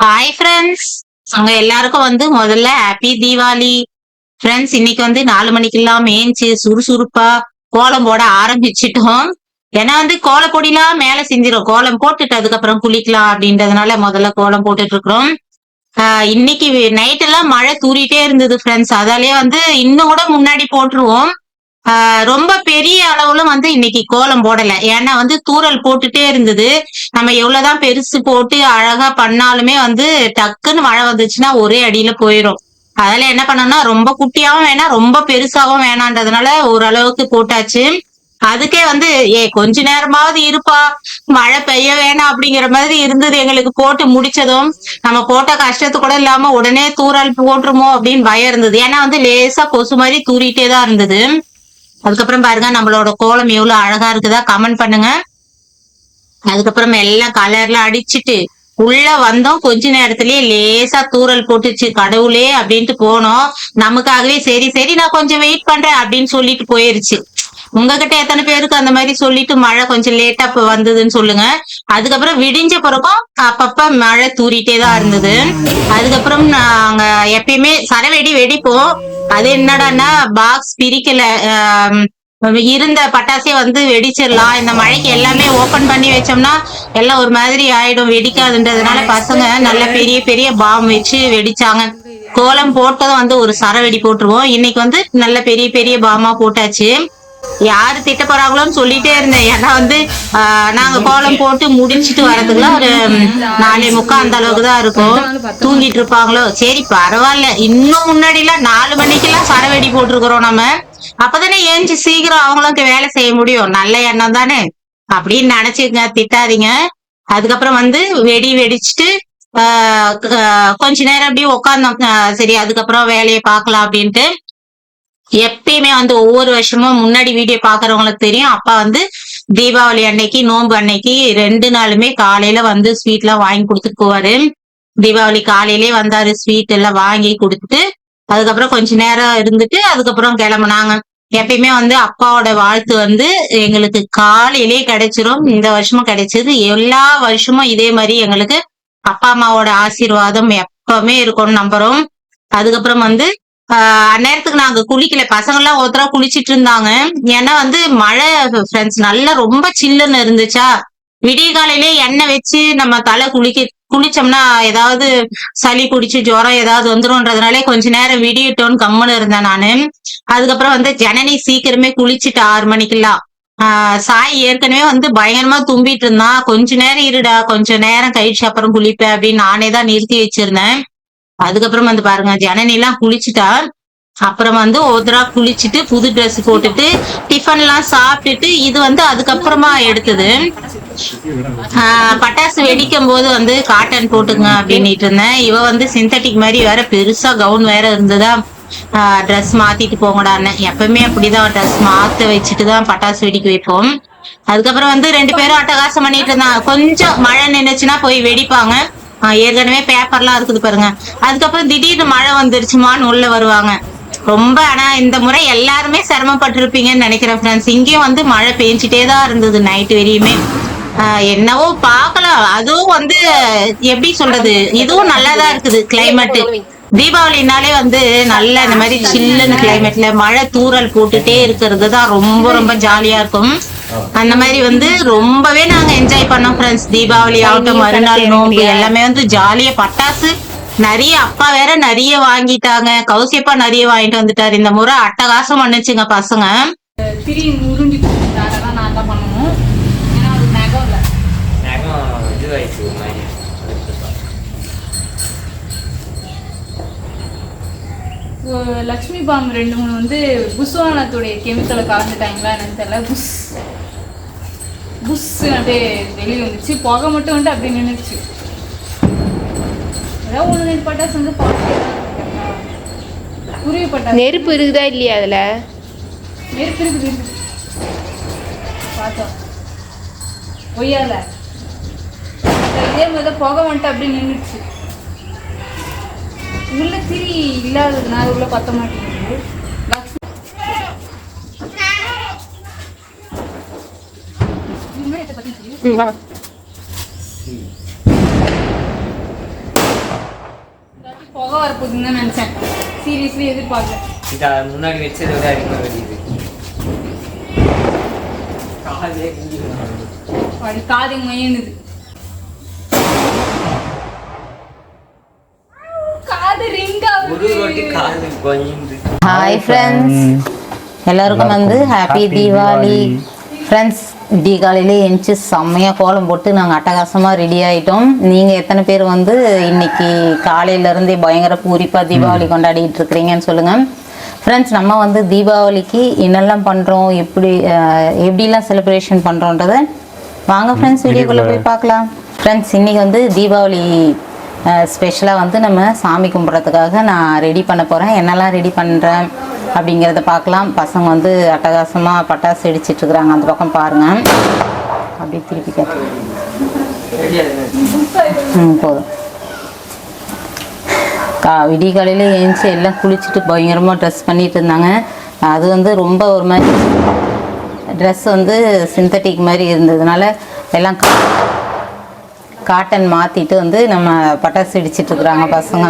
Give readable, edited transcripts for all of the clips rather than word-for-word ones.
Hi friends. உங்க எல்லாருக்கும் முதல்ல ஹாப்பி தீபாவளி. ஃப்ரெண்ட்ஸ், இன்னைக்கு 4 மணிக்கெல்லாம் ஏஞ்சி சுறுசுறுப்பா கோலம் போட ஆரம்பிச்சிட்டோம். ஏன்னா கோலப்பொடிலாம் மேல செஞ்சிரும். கோலம் போட்டுட்டு அதுக்கப்புறம் குளிக்கலாம் அப்படின்றதுனால முதல்ல கோலம் போட்டுட்டு இருக்கிறோம். இன்னைக்கு நைட் எல்லாம் மழை தூறிட்டே இருந்தது ஃப்ரெண்ட்ஸ். அதாலேயே இன்னும் கூட முன்னாடி போட்டுருவோம். ரொம்ப பெரிய அளவுல இன்னைக்கு கோலம் போடல. ஏன்னா தூறல் போட்டுட்டே இருந்தது. நம்ம எவ்வளவுதான் பெருசு போட்டு அழகா பண்ணாலுமே டக்குன்னு மழை வந்துச்சுன்னா ஒரே அடியில போயிரும். அதனால என்ன பண்ணோம்னா ரொம்ப குட்டியாவும் வேணாம், ரொம்ப பெருசாவும் வேணான்றதுனால ஓரளவுக்கு போட்டாச்சு. அதுக்கே கொஞ்ச நேரமாவது இருப்பா, மழை பெய்ய வேணாம் அப்படிங்கிற மாதிரி இருந்தது எங்களுக்கு. போட்டு முடிச்சதும் நம்ம போட்ட கஷ்டத்து கூட இல்லாம உடனே தூறல் போட்டுருமோ அப்படின்னு பயம் இருந்தது. ஏன்னா லேசா கொசு மாதிரி தூறிட்டே தான் இருந்தது. அதுக்கப்புறம் பாருங்க நம்மளோட கோலம் எவ்வளவு அழகா இருக்குதா, கமெண்ட் பண்ணுங்க. அதுக்கப்புறம் எல்லாம் கலர்ல அடிச்சுட்டு உள்ள வந்தோம். கொஞ்ச நேரத்திலேயே லேசா தூறல் போட்டுச்சு. கடவுளே அப்படின்ட்டு போனோம். நமக்காகவே சரி சரி நான் கொஞ்சம் வெயிட் பண்றேன் அப்படின்னு சொல்லிட்டு போயிருச்சு. உங்ககிட்ட எத்தனை பேருக்கு அந்த மாதிரி சொல்லிட்டு மழை கொஞ்சம் லேட்டா வந்ததுன்னு சொல்லுங்க. அதுக்கப்புறம் விடிஞ்ச பிறகும் அப்பப்ப மழை தூறிட்டே தான் இருந்தது. அதுக்கப்புறம் நாங்க எப்பயுமே சரவெடி வெடிப்போம். அது என்னடான்னா பாக்ஸ் பிரிக்கல. இருந்த பட்டாசே வெடிச்சிடலாம். இந்த மழைக்கு எல்லாமே ஓபன் பண்ணி வச்சோம்னா எல்லாம் ஒரு மாதிரி ஆயிடும், வெடிக்காதுன்றதுனால பசங்க நல்ல பெரிய பெரிய பாம் வச்சு வெடிச்சாங்க. கோலம் போட்டதும் ஒரு சரவெடி போட்டுருவோம். இன்னைக்கு நல்ல பெரிய பெரிய பாமா போட்டாச்சு. யாரு திட்ட போறாங்களோன்னு சொல்லிட்டே இருந்தேன். ஏன்னா நாங்க கோலம் போட்டு முடிச்சிட்டு வரதுக்குள்ள ஒரு 4:45 அந்த அளவுக்கு தான் இருக்கும். தூங்கிட்டு இருப்பாங்களோ, சரி பரவாயில்ல. இன்னும் முன்னாடி எல்லாம் 4 மணிக்கெல்லாம் சரவெடி போட்டிருக்கிறோம் நம்ம. அப்பதானே ஏஞ்சி சீக்கிரம் அவங்களுக்கு வேலை செய்ய முடியும். நல்ல எண்ணம் தானே அப்படின்னு நினைச்சுங்க, திட்டாதீங்க. அதுக்கப்புறம் வெடி வெடிச்சுட்டு கொஞ்ச நேரம் அப்படியே உட்கார்ந்தோம். சரி அதுக்கப்புறம் வேலையை பார்க்கலாம் அப்படின்ட்டு. எப்பயுமே ஒவ்வொரு வருஷமும் முன்னாடி வீடியோ பாக்குறவங்களுக்கு தெரியும். அப்பா தீபாவளி அன்னைக்கு, நோன்பு அன்னைக்கு 2 நாளுமே காலையில ஸ்வீட் எல்லாம் வாங்கி கொடுத்துட்டு போவாரு. தீபாவளி காலையிலே வந்தாரு, ஸ்வீட் எல்லாம் வாங்கி கொடுத்துட்டு அதுக்கப்புறம் கொஞ்ச நேரம் இருந்துட்டு அதுக்கப்புறம் கிளம்புனாங்க. எப்பயுமே அப்பாவோட வாழ்த்து எங்களுக்கு காலையிலே கிடைச்சிரும். இந்த வருஷமும் கிடைச்சது. எல்லா வருஷமும் இதே மாதிரி எங்களுக்கு அப்பா அம்மாவோட ஆசீர்வாதம் எப்பவுமே இருக்கும்னு நம்புறோம். அதுக்கப்புறம் அந்நேரத்துக்கு நாங்க குளிக்கல. பசங்க எல்லாம் ஒருத்தரா குளிச்சிட்டு இருந்தாங்க. ஏன்னா மழை ஃப்ரெண்ட்ஸ் நல்லா ரொம்ப சில்லுன்னு இருந்துச்சா. விடிய காலையிலே எண்ணெய் வச்சு நம்ம தலை குளிச்சோம்னா ஏதாவது சளி குடிச்சு ஜுரம் ஏதாவது வந்துரும்ன்றதுனாலே கொஞ்ச நேரம் விடியட்டோன்னு கம்முன்னு இருந்தேன் நானு. அதுக்கப்புறம் ஜனனி சீக்கிரமே குளிச்சுட்டு 6 மணிக்கெல்லாம். சாய் ஏற்கனவே பயங்கரமா தும்பிட்டு இருந்தான். கொஞ்ச நேரம் இருடா, கொஞ்ச நேரம் கழிச்சு அப்புறம் குளிப்பேன் அப்படின்னு நானே தான் நிறுத்தி வச்சிருந்தேன். அதுக்கப்புறம் பாருங்க, ஜனனி எல்லாம் குளிச்சுட்டா. அப்புறம் ஒருத்தரா குளிச்சுட்டு புது ட்ரெஸ் போட்டுட்டு டிஃபன் எல்லாம் சாப்பிட்டுட்டு இது அதுக்கப்புறமா எடுத்தது. பட்டாசு வெடிக்கும் போது காட்டன் போட்டுங்க அப்படின்னுட்டு இருந்தேன். இவ சிந்தட்டிக் மாதிரி வேற பெருசா கவுன் வேற இருந்ததா. ட்ரெஸ் மாத்திட்டு போங்கடான்னு. எப்பவுமே அப்படிதான் ட்ரெஸ் மாத்த வச்சுட்டுதான் பட்டாசு வெடிக்க வைப்போம். அதுக்கப்புறம் 2 பேரும் அட்டகாசம் பண்ணிட்டு இருந்தாங்க. கொஞ்சம் மழை நின்னுச்சுன்னா போய் வெடிப்பாங்க. ஏற்கனவே பேப்பர்லாம் இருக்குது பாருங்க. அதுக்கப்புறம் திடீர்னு மழை வந்துருச்சுமான்னு உள்ள வருவாங்க. ரொம்ப ஆனா இந்த முறை எல்லாருமே சிரமப்பட்டிருப்பீங்கன்னு நினைக்கிறேன் ஃப்ரெண்ட்ஸ். இங்கேயும் மழை பெஞ்சிட்டே தான் இருந்தது நைட் வரையுமே. என்னவோ பாக்கலாம். அதுவும் எப்படி சொல்றது, இதுவும் நல்லாதான் இருக்குது கிளைமேட். தீபாவளினாலே நல்ல இந்த மாதிரி சில்லுன்னு கிளைமேட்ல மழை தூறல் போட்டுட்டே இருக்கிறது தான் ரொம்ப ரொம்ப ஜாலியா இருக்கும். அந்த மாதிரி ரொம்பவே நாங்க என்ஜாய் பண்ணோம் ஃப்ரெண்ட்ஸ். தீபாவளி ஆகட்டும், மறுநாள் நோம்பு எல்லாமே ஜாலியா. பட்டாசு நிறைய அப்பா வேற நிறைய வாங்கிட்டாங்க. கௌசியப்பா நிறைய வாங்கிட்டு வந்துட்டாரு. இந்த முறை அட்டகாசம் பண்ணுச்சுங்க பசங்க. லக்ஷ்மி பாம் 2-3 புஸ்வானத்துடைய கெமிக்கலை கலந்துட்டாங்களா என்னன்னு தெரியல. புஷ் அப்படியே வெளியே வந்துச்சு. புகை மட்டும் அப்படியே நின்றுச்சு. ஏதாவது ஒன்று பட்டாசு உருவி பட்டாசு. நெருப்பு இருக்குதா இல்லையா? அதில் நெருப்பு இருக்குது. பார்த்தோம் ஒய்யால இதே மாதிரி புகை அப்படியே நின்றுச்சு. உள்ள திரி இல்லாததுனால உள்ள பத்த மாட்டேங்குது. புகை வரப்போகுதுன்னு தான் நினைச்சேன். சீரியஸ்லி எதிர்பார்க்கல. இது முன்னாடி வச்சதை விட அதிகமாக வெடிக்குது. காது மயனுது. காது ரிங் ஒரு ரொட்டி காது கொய்ந்து. ஹாய் ஃப்ரெண்ட்ஸ், எல்லாருக்கும் வந்து ஹாப்பி தீபாவளி. ஃப்ரெண்ட்ஸ், விடிய காலையிலே எழுந்துச்சி செம்மையாக கோலம் போட்டு நாங்கள் அட்டகாசமாக ரெடி ஆகிட்டோம். நீங்கள் எத்தனை பேர் வந்து இன்னைக்கு காலையிலேருந்தே பயங்கர பூரிப்பாக தீபாவளி கொண்டாடிட்டு இருக்கிறீங்கன்னு சொல்லுங்கள். ஃப்ரெண்ட்ஸ், நம்ம வந்து தீபாவளிக்கு என்னெல்லாம் பண்ணுறோம், எப்படிலாம் செலிப்ரேஷன் பண்ணுறோன்றதை வாங்க ஃப்ரெண்ட்ஸ் வீடியோக்குள்ளே போய் பார்க்கலாம். ஃப்ரெண்ட்ஸ், இன்றைக்கி வந்து தீபாவளி ஸ்பெஷலாக வந்து நம்ம சாமி கும்பிட்றதுக்காக நான் ரெடி பண்ண போகிறேன். என்னெல்லாம் ரெடி பண்ணுறேன் அப்படிங்கிறத பார்க்கலாம். பசங்க வந்து அட்டகாசமாக பட்டாசு வெடிச்சிட்ருக்குறாங்க, அந்த பக்கம் பாருங்கள். அப்படியே திருப்பி போதும். விடிய காலையில் எழுந்துச்சி எல்லாம் குளிச்சுட்டு பயங்கரமாக ட்ரெஸ் பண்ணிட்டு இருந்தாங்க. அது வந்து ரொம்ப ஒரு மாதிரி ட்ரெஸ் வந்து சிந்தட்டிக் மாதிரி இருந்ததுனால எல்லாம் காட்டன் மாற்றிட்டு வந்து நம்ம பட்டாசு வெடிச்சிட்ருக்குறாங்க பசங்க.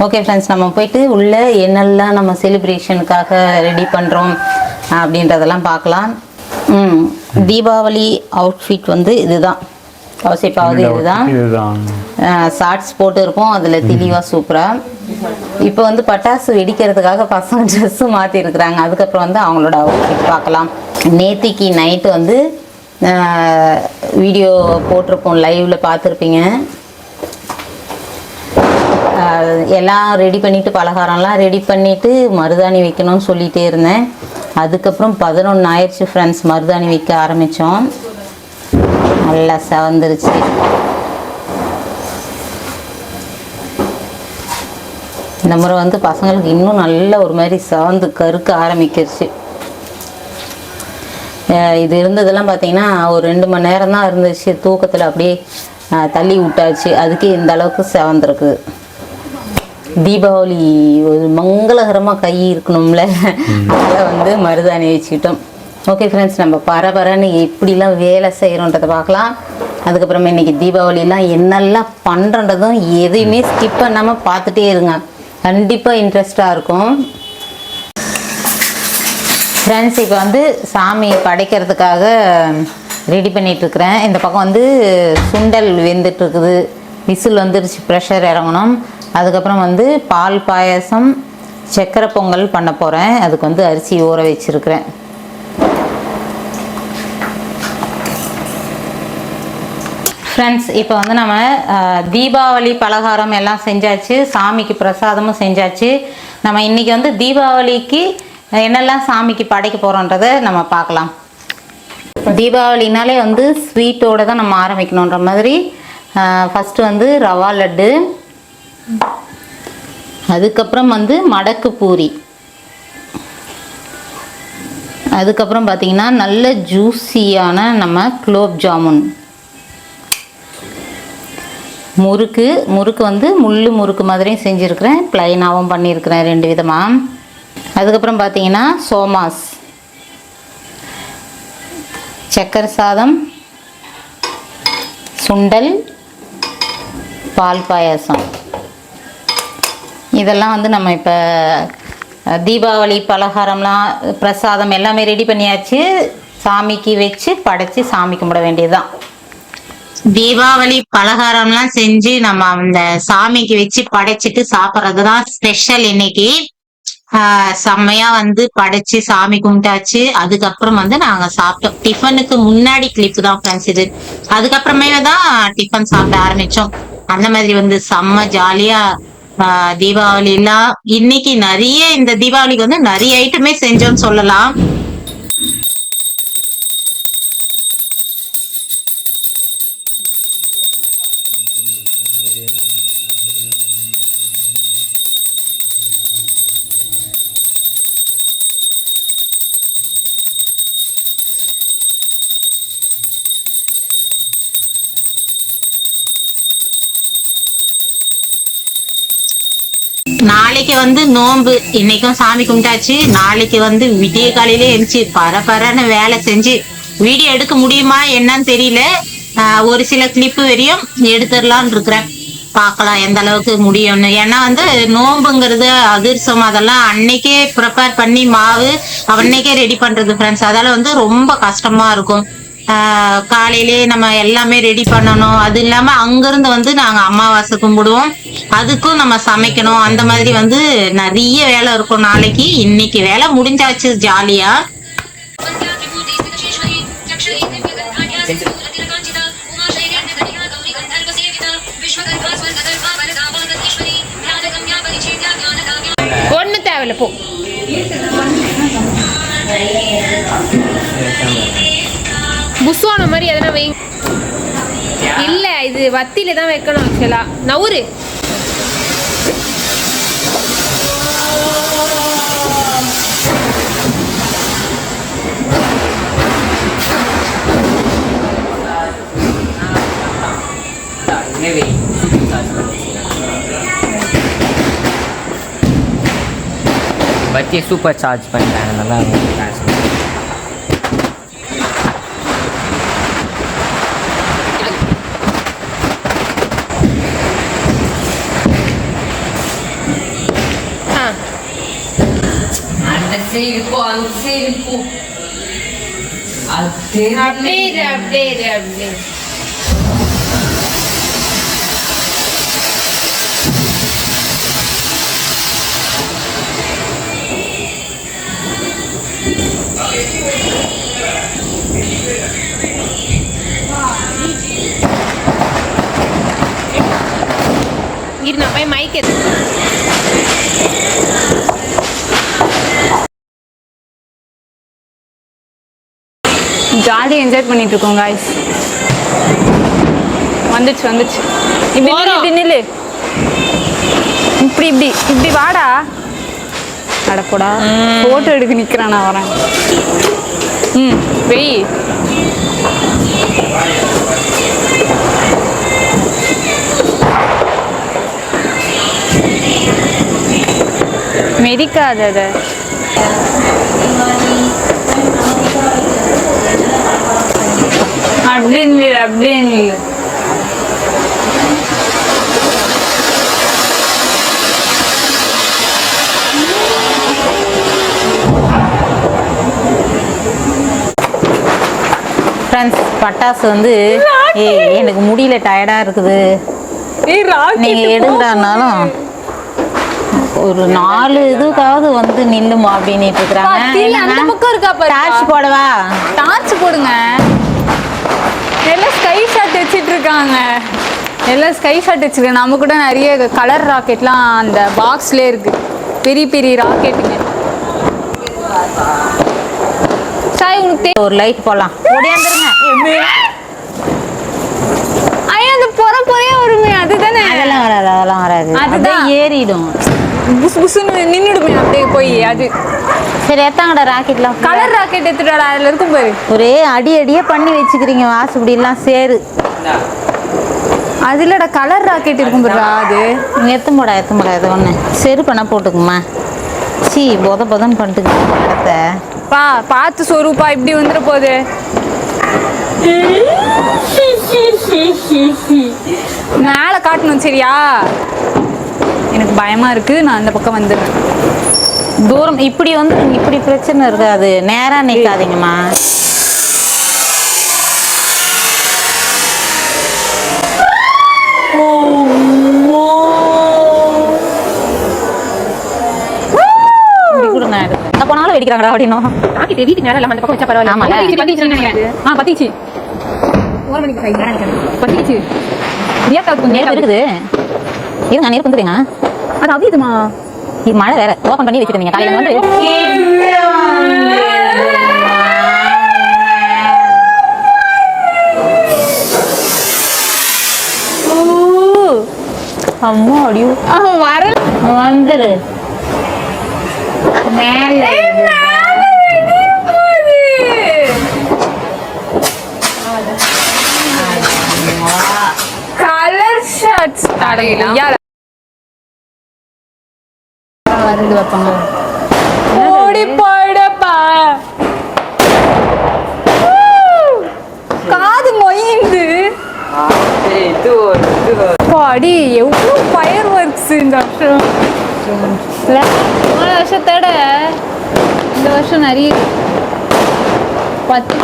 ஓகே ஃப்ரெண்ட்ஸ், நம்ம போயிட்டு உள்ளே என்னெல்லாம் நம்ம செலிப்ரேஷனுக்காக ரெடி பண்ணுறோம் அப்படின்றதெல்லாம் பார்க்கலாம். தீபாவளி அவுட்ஃபிட் வந்து இதுதான், அவசியப்பாவது இதுதான். ஷார்ட்ஸ் போட்டு இருப்போம், அதில் தெளிவாக சூப்பராக. இப்போ வந்து பட்டாசு வெடிக்கிறதுக்காக பசங்க ட்ரெஸ்ஸு மாற்றிருக்கிறாங்க. அதுக்கப்புறம் வந்து அவங்களோட அவுட்ஃபிட் பார்க்கலாம். நேத்திக்கு நைட்டு வந்து வீடியோ போட்டிருப்போம், லைவில் பார்த்துருப்பீங்க. எல்லாம் ரெடி பண்ணிவிட்டு பலகாரம்லாம் ரெடி பண்ணிவிட்டு மருதாணி வைக்கணும்னு சொல்லிகிட்டே இருந்தேன். அதுக்கப்புறம் 11 ஆயிடுச்சு ஃப்ரெண்ட்ஸ், மருதாணி வைக்க ஆரம்பித்தோம். நல்லா செவந்துருச்சு. இந்த முறை வந்து பசங்களுக்கு இன்னும் நல்ல ஒரு மாதிரி செவந்து கருக்க ஆரம்பிக்கிருச்சு. இது இருந்ததெல்லாம் பார்த்தீங்கன்னா ஒரு 2 மணி நேரம் தான் இருந்துச்சு, தூக்கத்தில் அப்படியே தள்ளி விட்டாச்சு. அதுக்கே இந்த அளவுக்கு செவந்திருக்கு. தீபாவளி ஒரு மங்களகரமாக கை இருக்கணும்ல, அதெல்லாம் வந்து மருதாணி வச்சுக்கிட்டோம். ஓகே ஃப்ரெண்ட்ஸ், நம்ம பரபரன்னு எப்படிலாம் வேலை செய்கிறோன்றதை பார்க்கலாம். அதுக்கப்புறமா இன்றைக்கி தீபாவளிலாம் என்னெல்லாம் பண்ணுறன்றதும் எதையுமே ஸ்கிப் பண்ணாமல் பார்த்துட்டே இருங்க, கண்டிப்பாக இன்ட்ரெஸ்டாக இருக்கும். ஃப்ரெண்ட்ஸ், இப்போ வந்து சாமி படைக்கிறதுக்காக ரெடி பண்ணிகிட்ருக்கிறேன். இந்த பக்கம் வந்து சுண்டல் வெந்துட்டுருக்குது, விசில் வந்துருச்சு, ப்ரெஷர் இறங்கணும். அதுக்கப்புறம் வந்து பால் பாயசம், சக்கரை பொங்கல் பண்ண போகிறேன். அதுக்கு வந்து அரிசி ஊற வச்சுருக்கிறேன். ஃப்ரெண்ட்ஸ், இப்போ வந்து நம்ம தீபாவளி பலகாரம் எல்லாம் செஞ்சாச்சு, சாமிக்கு பிரசாதமும் செஞ்சாச்சு. நம்ம இன்றைக்கி வந்து தீபாவளிக்கு என்னெல்லாம் சாமிக்கு படைக்க போகிறோன்றதை நம்ம பார்க்கலாம். தீபாவளினாலே வந்து ஸ்வீட்டோடு தான் நம்ம ஆரம்பிக்கணுன்ற மாதிரி ஃபஸ்ட்டு வந்து ரவா லட்டு, அதுக்கப்புறம் வந்து மடக்கு பூரி, அதுக்கப்புறம் பார்த்திங்கன்னா நல்ல ஜூஸியான நம்ம குலோப் ஜாமுன், முறுக்கு வந்து முள்ளு முறுக்கு மாதிரியும் செஞ்சுருக்கிறேன், ப்ளைனாகவும் பண்ணியிருக்கிறேன் 2 விதமாக. அதுக்கப்புறம் பார்த்தீங்கன்னா சோமாஸ், சக்கரை சாதம், சுண்டல், பால் பாயாசம். இதெல்லாம் வந்து நம்ம இப்போ தீபாவளி பலகாரம்லாம் பிரசாதம் எல்லாமே ரெடி பண்ணியாச்சு. சாமிக்கு வச்சு படைச்சி சாமி கும்பிட வேண்டியதுதான். தீபாவளி பலகாரம்லாம் செஞ்சு நம்ம அந்த சாமிக்கு வச்சு படைச்சிட்டு சாப்பிட்றதுதான் ஸ்பெஷல். இன்னைக்கு செம்மையா வந்து படைச்சு சாமி கும்பிட்டாச்சு. அதுக்கப்புறம் வந்து நாங்க சாப்பிட்டோம். டிஃபனுக்கு முன்னாடி கிளிப்பு தான் ஃப்ரெண்ட்ஸ் இது. அதுக்கப்புறமே தான் டிஃபன் சாப்பிட ஆரம்பிச்சோம். அந்த மாதிரி வந்து செம்ம ஜாலியா தீபாவளி எல்லாம் இன்னைக்கு நிறைய, இந்த தீபாவளிக்கு வந்து நிறைய ஐட்டமே செஞ்சோம்னு சொல்லலாம். நாளைக்கு வந்து நோன்பு, இன்னைக்கும் சாமி கும்பிட்டாச்சு. நாளைக்கு வந்து விடிய காலையிலே எழுந்துச்சு பரபரன்னு வேலை செஞ்சு வீடியோ எடுக்க முடியுமா என்னன்னு தெரியல. ஒரு சில கிளிப்பு வரையும் எடுத்துடலான்னு இருக்கிறேன். பார்க்கலாம் எந்த அளவுக்கு முடியும்னு. ஏன்னா வந்து நோம்புங்கிறது அதிர்சம் அதெல்லாம் அன்னைக்கே ப்ரிப்பேர் பண்ணி மாவு அன்னைக்கே ரெடி பண்றது ஃப்ரெண்ட்ஸ். அதால வந்து ரொம்ப கஷ்டமா இருக்கும். காலையிலே நம்ம எல்லாமே ரெடி பண்ணணும். அது இல்லாம அங்கிருந்து வந்து நாங்க அமாவாசை கும்பிடுவோம், அதுக்கும் நம்ம சமைக்கணும். அந்த மாதிரி வந்து நிறைய வேலை இருக்கும் நாளைக்கு. இன்னைக்கு வேலை முடிஞ்சாச்சு ஜாலியா. ஒண்ணு தேவையில்ல போ. புஸ்வான மாதிரி எதனா வை. இல்ல இது வத்தியில தான் வைக்கணும் ஆக்சுவலா. நவுரு பத்தியை சூப்பர் சார்ஜ் பண்ணிட்டாங்க, நல்லா இருக்கும். அப்படியே இரு நான் போய் மைக் எடுத்து. ஜாலியாக என்ஜாய் பண்ணிட்டு இருக்கோம் காய்ஸ். வந்துச்சு இப்படி நில்லு, இப்படி வாடா. அடப்போடா போட்டோ எடுக்க நிக்கிறேன், நான் வரேன். வெய் மெதிக்காத அதை. அப்படின்னு ஃப்ரெண்ட்ஸ் பட்டாசு வந்து எனக்கு முடியல, டயர்டா இருக்குது, நீங்க எடுங்கனாலும் ஒரு 4 இதுக்காவது வந்து நில்லுமா அப்படின்னு இருக்கிறாங்க. அந்த பக்கம் இருக்கா பாரு. டார்ச் போடவா? டார்ச் போடுங்க. எல்லாம் ஸ்கை ஷாட் வச்சிட்டு இருக்காங்க. நம்ம கூட நிறைய கலர் ராக்கெட்லாம் அந்த பாக்ஸ்ல இருக்கு, பெரிய பெரிய ராக்கெட்டுங்க. சாய் உனக்கு ஒரு லைட் போடலாம், ஓடியாந்துருங்க. ஐயா அந்த பொறையா வருமே, அதுதானே? அதெல்லாம் வராது, அதுதான் ஏறிடும், புஸ் புஸ்ன்னு நின்னுடுமே அப்படியே போய். அது சரி எத்தாங்கடா ராக்கெட்லாம். கலர் ராக்கெட் எடுத்துட்டாடா, அதுல இருக்கும் பாரு. ஒரே அடியே பண்ணி வச்சுக்கிறீங்க வாசுபடி எல்லாம் சேரு. அதுலடா கலர் ராக்கெட் இருக்கும் பாருடா. அது எத்தும் போடா இது ஒண்ணு செரு பண்ண போட்டுக்குமா. பொதன்னு பண்ணிட்டு இடத்த பார்த்து சொரூப்பா, இப்படி வந்துட போகுது. மேல காட்டணும் சரியா? எனக்கு பயமா இருக்கு, நான் அந்த பக்கம் வந்துடுறேன். தூரம் இப்படி வந்து இப்படி பிரச்சனை இருக்காது, நேரா நிக்காதீங்கம்மா. எங்க போனாலும் வெடிக்கிறாங்கடா அப்படின்னும். வீட்டுக்கு நேரம் அந்த பக்கம் வச்சா பரவாயில்ல. பத்திச்சு 1 மணிக்கு பத்திச்சு இருக்குது. இருங்க நீர் வந்துருங்க. அது அப்படிதுமா, இது மழை வேற ஓபன் பண்ணி வச்சிருந்தீங்க காலையில வந்து. அம்மா அடியோ வந்துரு மேல. கலர் ஷர்ட்ஸ் தடையில வந்து வைப்பாங்க. ஓடி போயிடப்பா, காது மொய்ந்து அடி எவ்வளோ ஃபயர் ஒர்க்ஸ் இந்த வருஷம் இல்ல, போன வருஷத்தோட இந்த வருஷம் நிறைய 10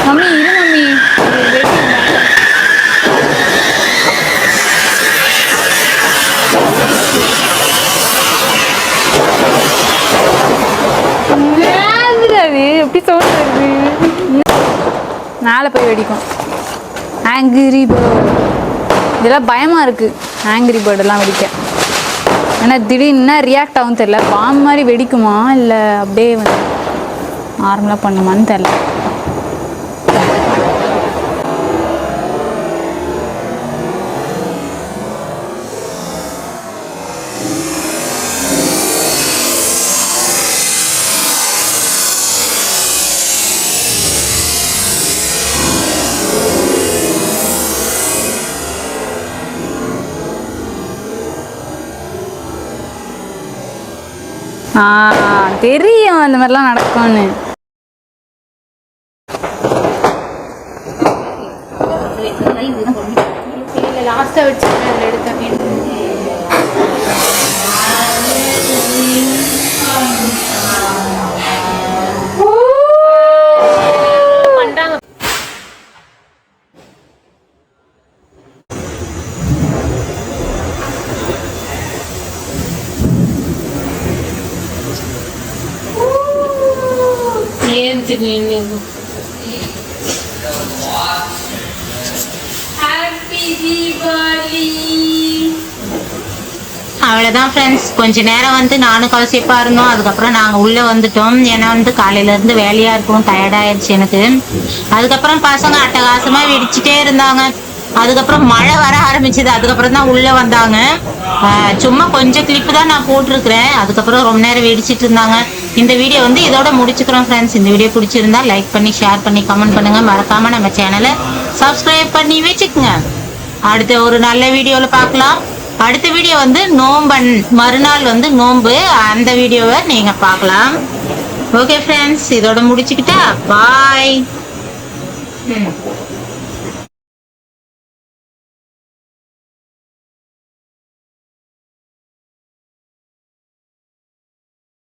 மம்மி இரு மம்மி எப்படி சொல்றது மேலே போய் வெடிக்கும் ஆங்கிரி பேர்ட் இதெல்லாம் பயமாக இருக்குது ஆங்கிரி பேர்டெல்லாம் வெடிக்க ஏன்னா திடீர்னு ரியாக்ட் ஆகும் தெரில பாம் மாதிரி வெடிக்குமா இல்லை அப்படியே வந்து நார்மலாக பண்ணுமான்னு தெரில தெரியும் அந்த மாதிரிலாம் நடக்கும்னு லாஸ்ட்டாக வச்சு அதில் எடுத்தேன் அவ்வளவுதான் ஃப்ரெண்ட்ஸ். கொஞ்ச நேரம் வந்து நானும் கவசிப்பா இருந்தோம். அதுக்கப்புறம் நாங்க உள்ள வந்துட்டோம். ஏன்னா வந்து காலையில இருந்து வேலையா இருக்கும், டயர்ட் ஆயிடுச்சு எனக்கு. அதுக்கப்புறம் பசங்க அட்டகாசமா வெடிச்சுட்டே இருந்தாங்க. அதுக்கப்புறம் மழை வர ஆரம்பிச்சது. அதுக்கப்புறம் தான் உள்ள வந்தாங்க. சும்மா கொஞ்சம் கிளிப்பு தான் நான் போட்டிருக்கிறேன். அதுக்கப்புறம் ரொம்ப நேரம் வெடிச்சிட்டு இருந்தாங்க. இந்த வீடியோ வந்து இதோட முடிச்சுக்கிறோம் ஃப்ரெண்ட்ஸ். இந்த வீடியோ பிடிச்சிருந்தா லைக் பண்ணி ஷேர் பண்ணி கமெண்ட் பண்ணுங்க. மறக்காம நம்ம சேனலை சப்ஸ்கிரைப் பண்ணி வச்சுக்கோங்க. அடுத்த ஒரு நல்ல வீடியோல பார்க்கலாம். அடுத்த வீடியோ வந்து நோம்பன் மறுநாள் வந்து நோம்பு, அந்த வீடியோவை நீங்க பார்க்கலாம். ஓகே ஃப்ரெண்ட்ஸ், இதோட முடிச்சுக்கிட்டா பாய்.